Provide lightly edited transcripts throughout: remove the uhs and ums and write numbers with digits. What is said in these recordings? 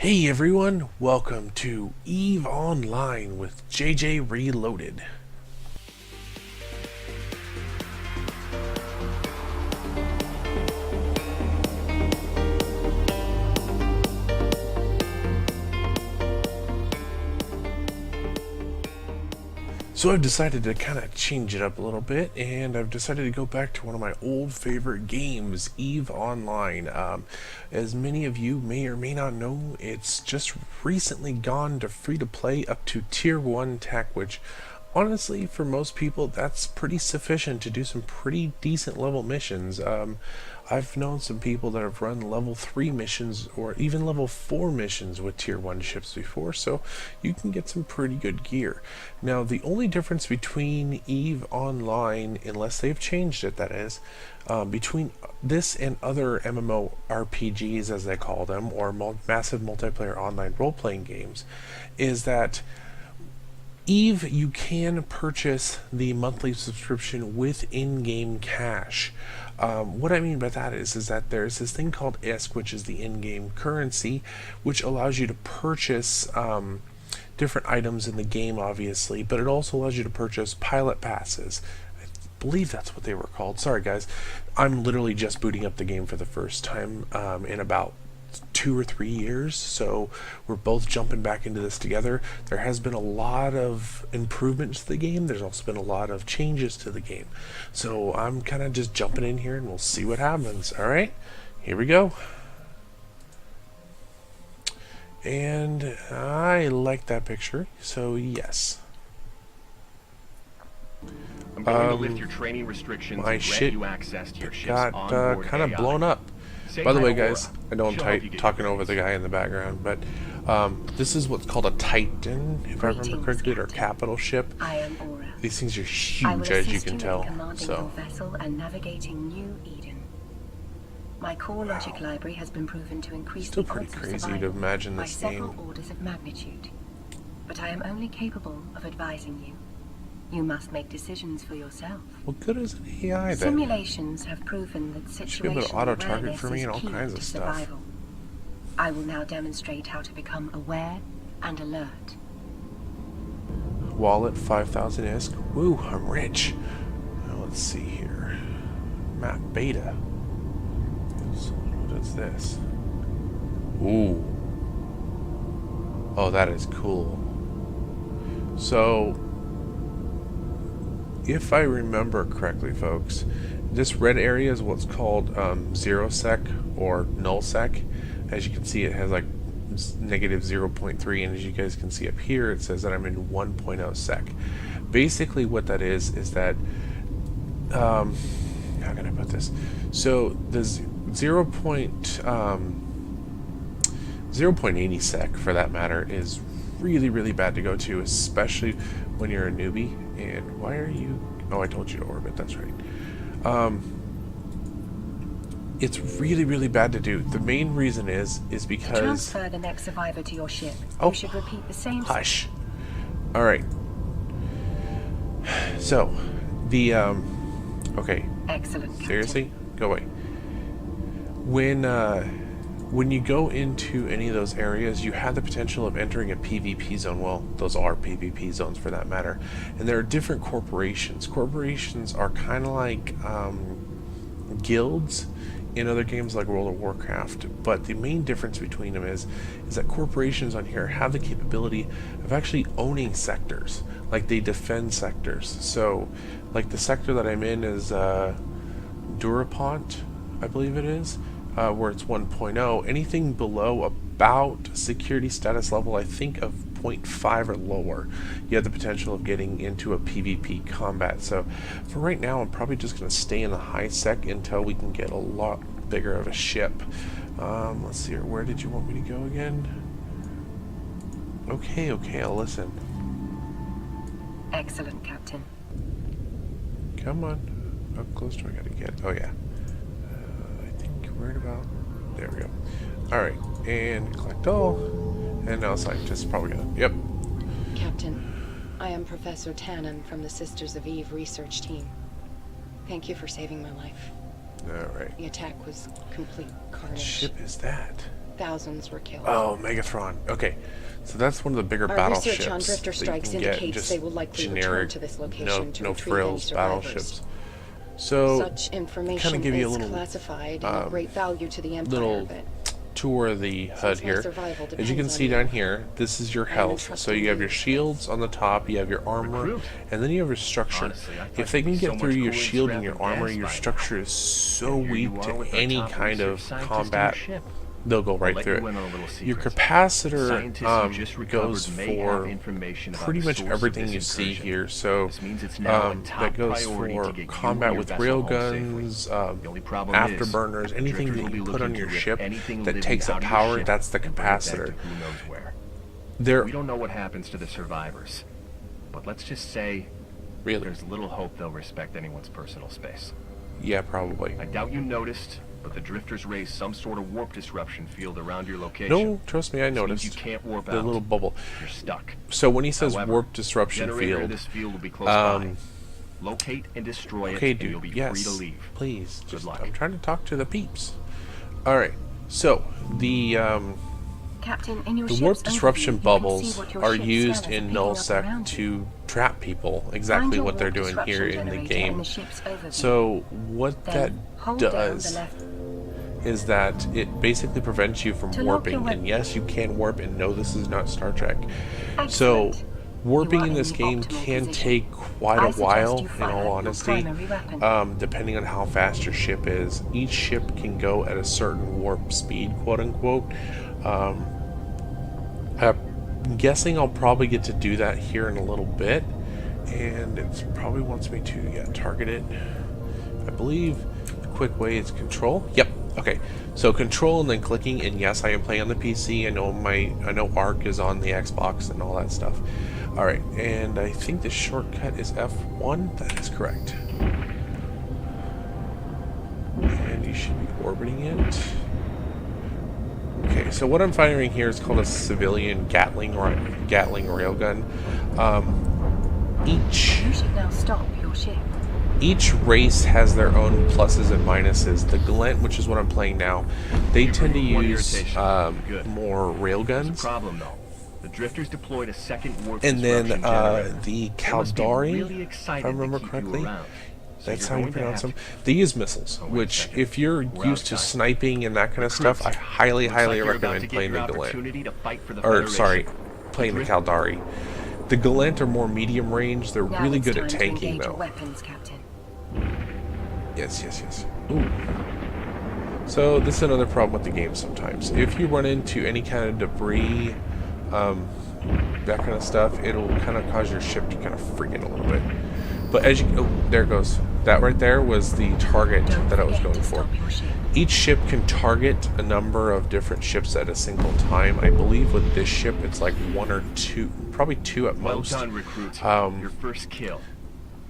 Hey everyone, welcome to EVE Online with JJ Reloaded. So I've decided to kind of change it up a little bit, and I've decided to go back to one of my old favorite games, EVE Online. As many of you may or may not know, it's just recently gone to free-to-play up to Tier 1 tech, which honestly, for most people, that's pretty sufficient to do some pretty decent level missions. I've known some people that have run level 3 missions or even level 4 missions with tier 1 ships before, so you can get some pretty good gear. Now, the only difference between EVE Online, unless they've changed it, that is, between this and other MMORPGs, as they call them, or massive multiplayer online role-playing games, is that EVE, you can purchase the monthly subscription with in-game cash. What I mean by that is that there's this thing called ISK, which is the in-game currency, which allows you to purchase different items in the game, obviously, but it also allows you to purchase pilot passes. I believe that's what they were called. Sorry, guys. I'm literally just booting up the game for the first time in about 2 or 3 years, so we're both jumping back into this together. There has been a lot of improvements to the game. There's also been a lot of changes to the game, so I'm kind of just jumping in here and we'll see what happens. Alright, here we go. And I like that picture, so yes. I'm going to lift your training restrictions My and grant shit you access to your ship's got onboard kind of AI. blown up. Say By the hi way, to guys, Laura. I know I'm She'll help you get talking your over the grades. guy in the background, but this is what's called a Titan, if I remember Greetings, correctly, or Captain. capital ship. I am Aura. These things are I will huge, as you assist can in tell. commanding So, your vessel and navigating New Eden. My core logic library has been proven to increase still the pretty odds of crazy to survival imagine by this several game. orders of magnitude. But I am only capable of advising you. You must make decisions for yourself. What good is an AI then? Simulations have proven that Should be able to situational auto-target awareness for me is and all key kinds to of stuff. survival. I will now demonstrate how to become aware and alert. Wallet, 5,000 ISK. Woo, I'm rich. Now, let's see here. Map beta. What is this? Ooh. Oh, that is cool. So, if I remember correctly, folks, this red area is what's called 0 sec or null sec. As you can see, it has like negative 0.3, and as you guys can see up here, it says that I'm in 1.0 sec. Basically, what that is that how can I put this? So the 0.80 sec, for that matter, is really bad to go to, especially when you're a newbie. And why are you... Oh, I told you to orbit, that's right. It's really bad to do. The main reason is because... Transfer the next survivor to your ship. Oh, You should repeat the same. hush. Alright. So, the, okay. Excellent, Captain. Seriously? Go away. When you go into any of those areas, you have the potential of entering a PvP zone. Well, those are PvP zones for that matter. And there are different corporations. Corporations are kind of like guilds in other games like World of Warcraft, but the main difference between them is that corporations on here have the capability of actually owning sectors. Like, they defend sectors. So, like, the sector that I'm in is Durapont, I believe it is, where it's 1.0. Anything below about security status level, I think, of 0.5 or lower, you have the potential of getting into a PvP combat. So for right now, I'm probably just going to stay in the high sec until we can get a lot bigger of a ship. Let's see here. Where did you want me to go again? Okay, I'll listen. Excellent, Captain. Come on. How close do I got to get? Oh, yeah. I think right about... There we go. Alright, and collect all. And now scientists probably gonna... Yep. Captain, I am Professor Tannen from the Sisters of Eve research team. Thank you for saving my life. Alright. The attack was complete What carnage. ship is that? Thousands were killed. Oh, Megathron. Okay, so that's one of the bigger Our battleships research on drifter that you strikes can get, indicates just they will likely return generic, to this location no, to no retrieve frills any survivors. battleships. So, Such information give you a is little, classified and of great value to the Empire, little but tour of the HUD my here. survival As you can depends see on down you. here, this is your I am health. entrusting So you have you your with shields on the top, you have your armor, Recruit. and then you have your structure. Honestly, I thought If they you'd can be get so through much your cooler shield and strapped your with armor, gas your by now. structure is so And here you weak are to with our any top kind research of scientist combat, on your ship. they'll go right Let through you in on a little it. Your secret. capacitor Scientists who just recovered goes may have for information about pretty the much source of everything this you see incursion. here. So This means it's now a top that goes priority for to get you combat and your with vessel rail home guns, safely. The only problem is, afterburners, the anything drifters that will be you put looking on to your rip ship anything that living takes up out of your power. ship That's the and bring it back to capacitor. who knows where. There, We don't know what happens to the survivors, but let's just say really, there's little hope they'll respect anyone's personal space. yeah, probably. I doubt you noticed, but the drifters raised some sort of warp disruption field around your location. No, trust me, I This means noticed you can't warp the out. little bubble. You're stuck. So when he says However, warp disruption generator of field, this field will be close by. um, Locate and destroy okay, it, and you'll dude, be yes, free to leave. please. Good Just, luck. I'm trying to talk to the peeps. All right, so the Captain, in your The ship's warp overview, disruption you can bubbles see what your are ship's used scanners are in picking up nullsec around you. to trap people, Find exactly your what they're warp doing here disruption in the generator game. the ship's overview. So what that Then hold down the does left. is that it basically prevents you from To lock your warping. And weapon. yes, you can warp, and no, this is not Star Trek. So Excellent. warping You are in this in the game optimal can position. take quite I a suggest while, you in fire all your honesty, primary weapon. depending on how fast your ship is. Each ship can go at a certain warp speed, quote unquote. I'm guessing I'll probably get to do that here in a little bit, and it probably wants me to target it. I believe the quick way is control. Yep. Okay. So control and then clicking, and yes, I am playing on the PC. I know Arc is on the Xbox and all that stuff. All right, and I think the shortcut is F1. That is correct. And you should be orbiting it. Okay, so what I'm firing here is called a civilian Gatling railgun. You should now stop your ship. Each race has their own pluses and minuses. The Galent, which is what I'm playing now, they tend to One use irritation. Good. more railguns. Problem though, the drifters deployed a second warp And then disruption generator. the They must be Caldari, really excited if I remember to keep correctly, you around. So that's you're how you going to pronounce have them. They use missiles, Oh, wait a which second. if you're We're out used of to time. sniping and that kind of stuff, I Recruits. highly Looks like you're about recommend to get playing your the Galent. opportunity to fight for the Or, Federation. sorry, playing the Caldari. The Galent are more medium range. They're Now really it's good time at to tanking, engage your though. weapons, Captain. Yes. Ooh. So this is another problem with the game sometimes. If you run into any kind of debris, that kind of stuff, it'll kind of cause your ship to kind of freak it a little bit. But as you... Oh, there it goes. That right there was the target Don't that I was forget going to for. stop your ship. Each ship can target a number of different ships at a single time. I believe with this ship, it's like one or two, probably two at Well most. done, recruits. Your first kill.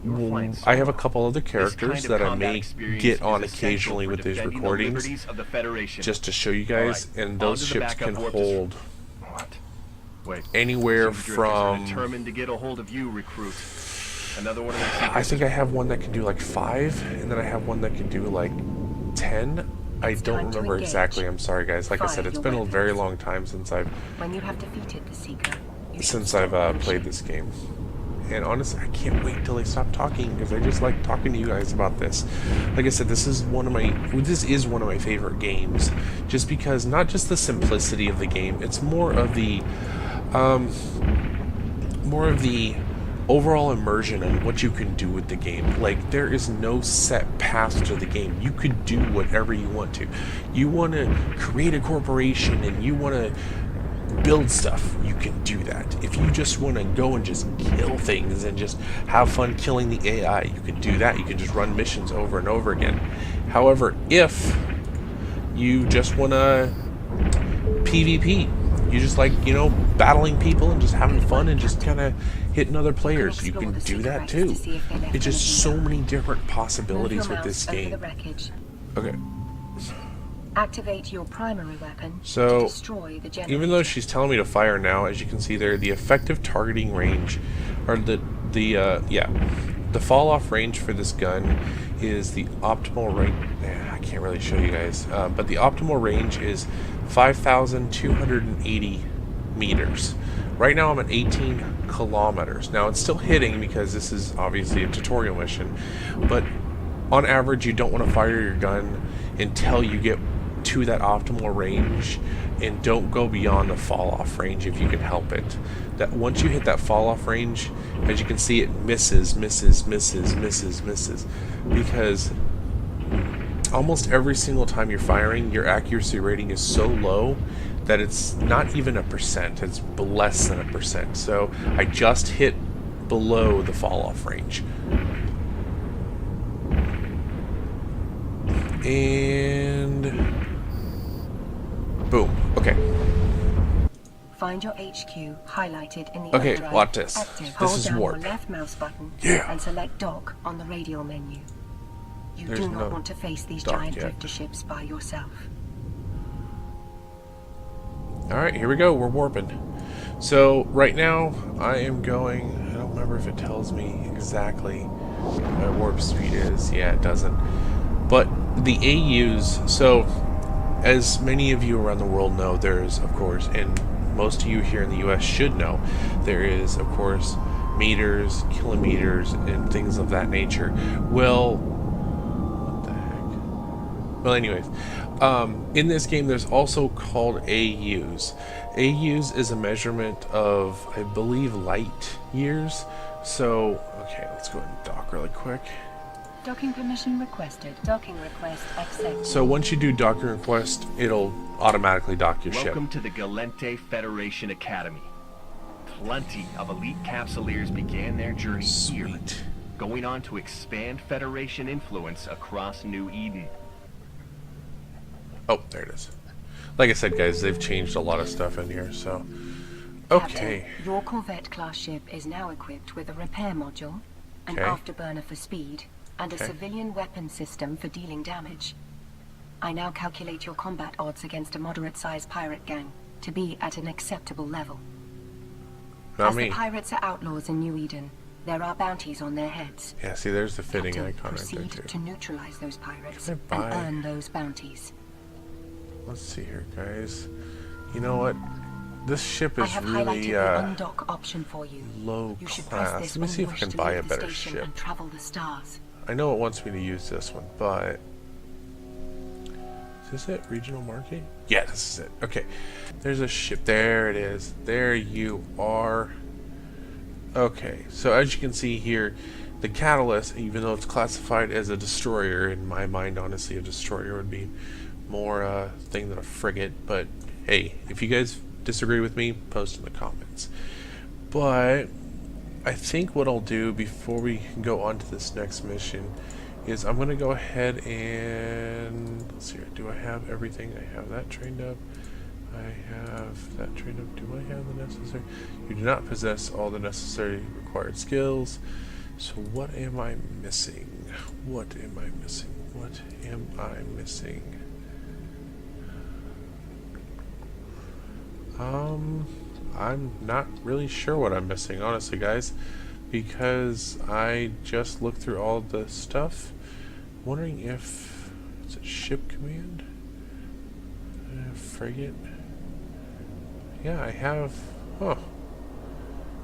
You're flying I have a solo. couple other This characters kind of that I combat may experience get is on essential occasionally for with these defending the recordings, liberties of the Federation. just to show you guys, All right, and those on to the ships backup can warp hold What? Wait. anywhere Seems drifters are from... determined to get a hold of you, recruit. Another one of those I think I have one that can do like 5, and then I have one that can do like 10. I It's don't time to remember engage. exactly. I'm sorry, guys. Like I Fire said, it's your been a very weapons. long time since I've When you have defeated the Seeker, you should since stop I've your played ship. this game. And honestly, I can't wait until they stop talking, because I just like talking to you guys about this. Like I said, this is one of my favorite games, just because not just the simplicity of the game, it's more of the overall immersion and what you can do with the game. Like, there is no set path to the game. You could do whatever you want to. You want to create a corporation and you want to build stuff, you can do that. If you just want to go and just kill things and just have fun killing the AI, you can do that. You can just run missions over and over again. However, if you just want to PvP, you just like, battling people and just having fun and just kind of hitting other players, you can do that too. It's just so many different Move possibilities your with this mouse over the game. wreckage. Okay. Activate your primary weapon So, to destroy the generator. even though she's telling me to fire now, as you can see there, the effective targeting range, or the fall off range for this gun is the optimal rate. I can't really show you guys, but the optimal range is 5,280 meters. Right now I'm at 18 kilometers. Now it's still hitting because this is obviously a tutorial mission, but on average you don't want to fire your gun until you get to that optimal range, and don't go beyond the fall off range if you can help it. That once you hit that fall off range, as you can see, it misses, because almost every single time you're firing, your accuracy rating is so low that it's not even 1%, it's less than 1%. So I just hit below the fall off range. And boom. Okay. Find your HQ highlighted in the Okay, overdrive. watch this. Active. This Hold is down warp. your left mouse button Yeah. and select dock on the radial menu. You There's do no not want to face these dock giant yet. drifter ships by yourself. Alright, here we go. We're warping. So, right now, I am going... I don't remember if it tells me exactly what my warp speed is. Yeah, it doesn't. But the AUs... So, as many of you around the world know, there's, of course, and most of you here in the US should know, there is, of course, meters, kilometers, and things of that nature. Well... What the heck? Well, anyways... in this game, there's also called AUs. AUs is a measurement of, I believe, light years. So, okay, let's go ahead and dock really quick. Docking permission requested. Docking request accepted. So once you do docking request, it'll automatically dock your Welcome ship. to the Galente Federation Academy. Plenty of elite capsuleers began their journey here, Sweet. going on to expand Federation influence across New Eden. Oh, there it is. Like I said, guys, they've changed a lot of stuff in here, so... Okay. Captain, your Corvette-class ship is now equipped with a repair module, an Okay. afterburner for speed, and a Okay. civilian weapon system for dealing damage. I now calculate your combat odds against a moderate-sized pirate gang to be at an acceptable level. Not As me. the pirates are outlaws in New Eden, there are bounties on their heads. Yeah, see, there's the fitting Captain, icon right there, proceed too. to neutralize those pirates Can I and buy- earn those bounties. Let's see here, guys. You know what? This ship I is have highlighted really, the undock option for you. low You should press class. this Let me when see you if I wish can to buy a leave the better station ship. and travel the stars. I know it wants me to use this one, but... Is this it? Regional market? Yeah, this is it. Okay. There's a ship. There it is. There you are. Okay, so as you can see here, the Catalyst, even though it's classified as a destroyer, in my mind, honestly, a destroyer would be more thing than a frigate, but hey, if you guys disagree with me, post in the comments. But I think what I'll do before we go on to this next mission is I'm going to go ahead and, let's see here, do I have everything? I have that trained up. I have that trained up. Do I have the necessary? You do not possess all the necessary required skills. So what am I missing? What am I missing? What am I missing? I'm not really sure what I'm missing, honestly, guys, because I just looked through all the stuff. Wondering if it's a ship command, frigate. Yeah, I have. Huh.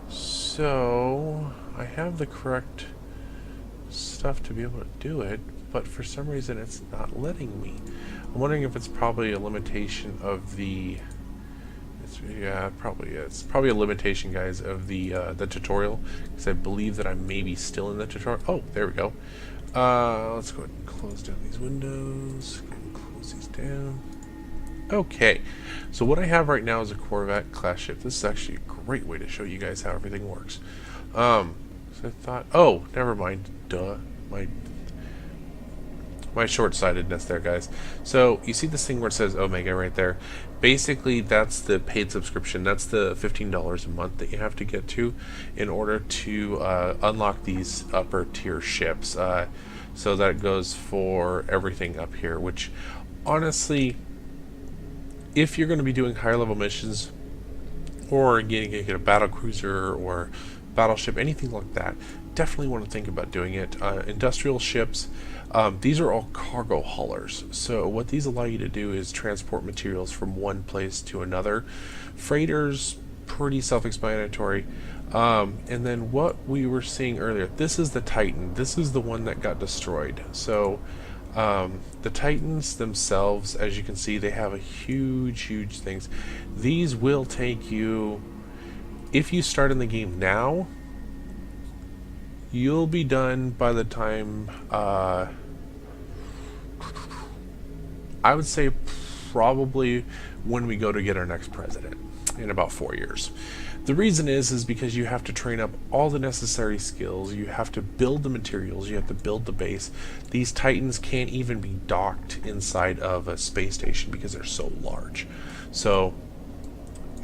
So I have the correct stuff to be able to do it, but for some reason it's not letting me. I'm wondering if it's probably a limitation of the. Yeah, probably is. It's probably a limitation, guys, of the tutorial, because I believe that I may be still in the tutorial. Oh, there we go. Let's go ahead and close down these windows. Go ahead and close these down. Okay, so what I have right now is a Corvette class ship. This is actually a great way to show you guys how everything works. So I thought, oh, never mind. Duh, my short-sightedness there, guys. So you see this thing where it says Omega right there. Basically, that's the paid subscription. That's the $15 a month that you have to get to in order to unlock these upper tier ships. So that goes for everything up here, which honestly, if you're going to be doing higher level missions or getting a battle cruiser or battleship, anything like that, definitely want to think about doing it. Industrial ships, these are all cargo haulers. So what these allow you to do is transport materials from one place to another. Freighters, pretty self-explanatory. And then what we were seeing earlier, this is the Titan. This is the one that got destroyed. So the Titans themselves, as you can see, they have a huge things. These will take you, if you start in the game now, you'll be done by the time, I would say probably when we go to get our next president in about 4 years. The reason is because you have to train up all the necessary skills, you have to build the materials, you have to build the base. These Titans can't even be docked inside of a space station because they're so large. So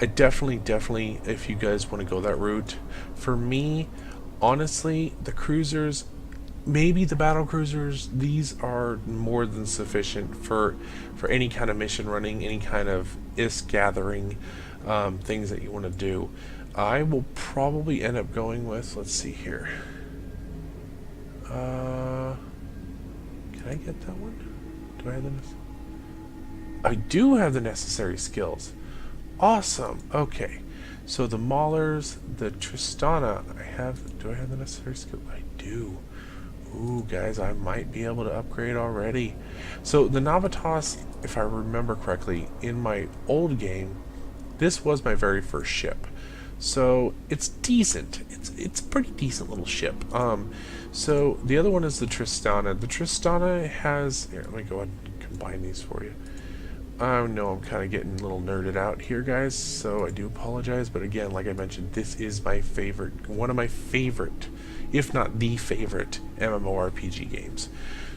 I definitely, if you guys want to go that route, for me, honestly, the cruisers, maybe the battle cruisers, these are more than sufficient for any kind of mission running, any kind of ISK gathering, things that you want to do. I will probably end up going with, let's see here, can I get that one? Do I have I do have the necessary skills. Awesome. Okay, so the Maulers, the Tristana, do I have the necessary skill? I do. Ooh, guys, I might be able to upgrade already. So the Navitas, if I remember correctly, in my old game, this was my very first ship. So it's decent. It's a pretty decent little ship. So the other one is the Tristana. The Tristana has, here, let me go ahead and combine these for you. I know I'm kind of getting a little nerded out here, guys, so I do apologize. But again, like I mentioned, this is my favorite, one of my favorite, if not the favorite, MMORPG games.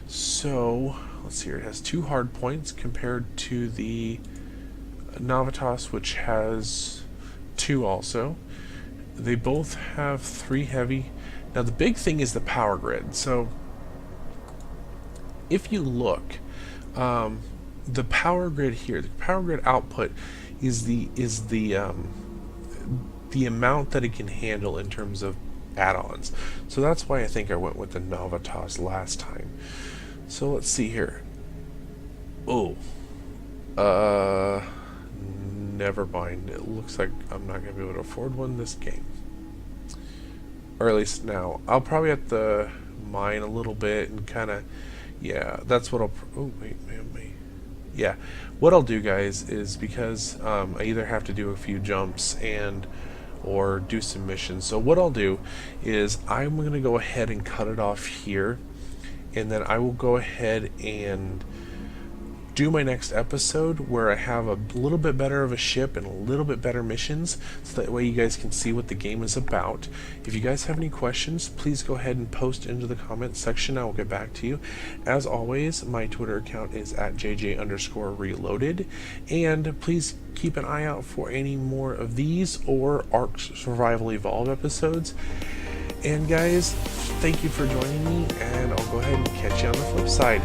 So let's see here. It has 2 hard points compared to the Navitas, which has 2 also. They both have 3 heavy. Now the big thing is the power grid. So if you look, the power grid here, the power grid output is the amount that it can handle in terms of add-ons. So that's why I think I went with the Navitas last time. So let's see here. Oh, never mind. It looks like I'm not gonna be able to afford one this game, or at least now. I'll probably have to mine a little bit and kind of, yeah, that's what I'll. Oh wait, yeah, what I'll do, guys, is because I either have to do a few jumps or do some missions. So what I'll do is I'm going to go ahead and cut it off here, and then I will go ahead and do my next episode where I have a little bit better of a ship and a little bit better missions, so that way you guys can see what the game is about. If you guys have any questions, please go ahead and post into the comments section. I will get back to you. As always, my Twitter account is at JJ_reloaded, and please keep an eye out for any more of these or Ark Survival Evolved episodes. And guys, thank you for joining me, and I'll go ahead and catch you on the flip side.